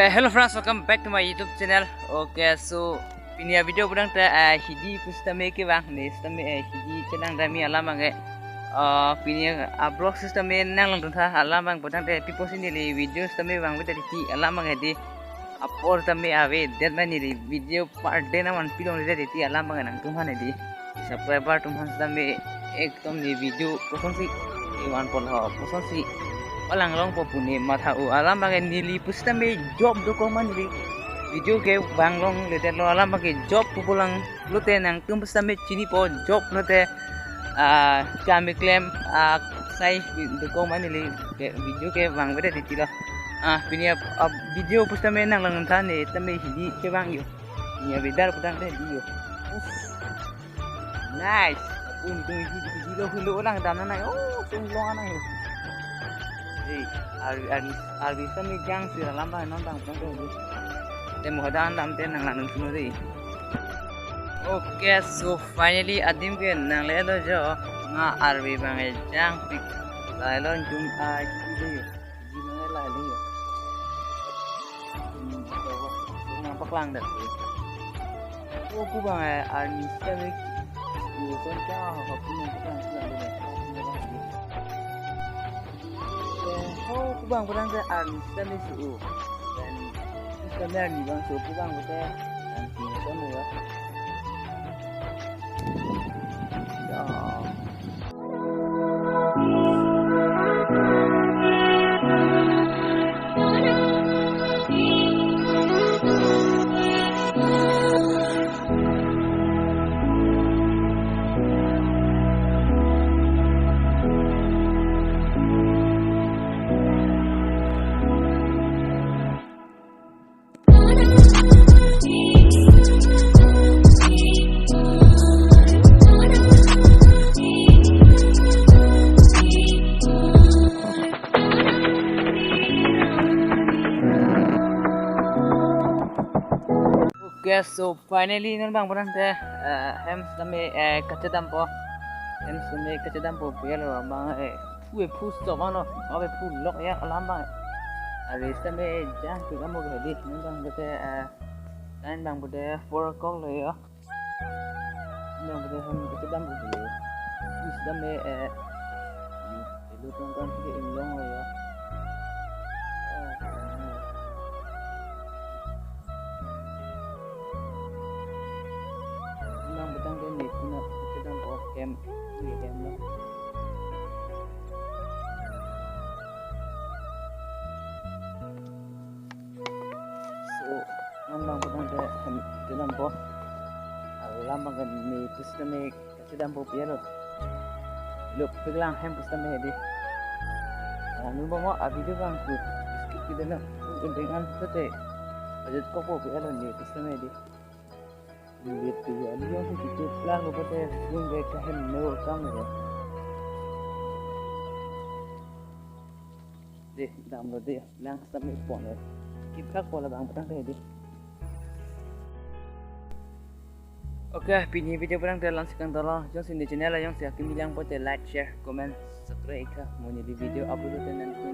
Okay, hello friends, welcome back to my YouTube channel. Okay, so ini video budang ta hidi pustame ke bang ni stame hidi channel dami alam bang ini blog system nang lang tha alam bang budang ta people sini li video stame bang beta di alam bang di upload stame ave dead man ni video part day na man pilong ni di alam bang nang tumhan di subscriber tumhan stame ekdom ni video poson si iwan pol ho poson si Walang long po puni matau alam bagai nili pusta me job do ko man nili video ke banglong lete lo alam bagai job pulang lute nang tum pusta me chini po job lute kami claim sai do ko man nili video ke bang beda ditilo pini video pusta me nang lang than ne tame hindi ke bang yo ni bedar pudang de dio nice untung video hulo lang dana na sing long ana yo Arbi sami gang si dalam bah nonton tu demo hadan dam ten nang lanung sunu deh. Okay, so finally adim ke nang lelo jo nga arbi bangai jang pik lailon jum kiri yo jim ngai lai yo nang paklang dah ku bangai arbi sami ku kon cha ha ku nang paklang sila deh kubang pedang saya sistem itu dan sistemnya di bang so kubang saya nanti semua Okay, so finally nan bang pedang saya hem sampai kacedam po hem sampai kacedam po biar bang pue pus to mana abe pu lok ya alam bang ari sampai jang tu kamu gede nan bang bete nan bang bete 4 o'clock le ya nan bete hem kacedam po le pus sampai lu tonton ke ilong le ya betang ke ni puna sedang off cam ni cam lah so nambang betang ke sedang po lambang ke ni pusna me sedang po piano look peglang hem pusna me di nu mo abi de bang ku skip kita na dengan sate budget ko po piano ni pusna me di lihat tu ya, dia tu kita plan lupa teh, yung gaya kahen no kang ya. Deh, dah mula deh, lang sampai pon ya. Kita pola bang petang teh. Okay, pini video petang teh langsung tolong, jom sini channel yang saya akan bilang pote like, share, comment, subscribe ka, mau jadi video upload dan nanti.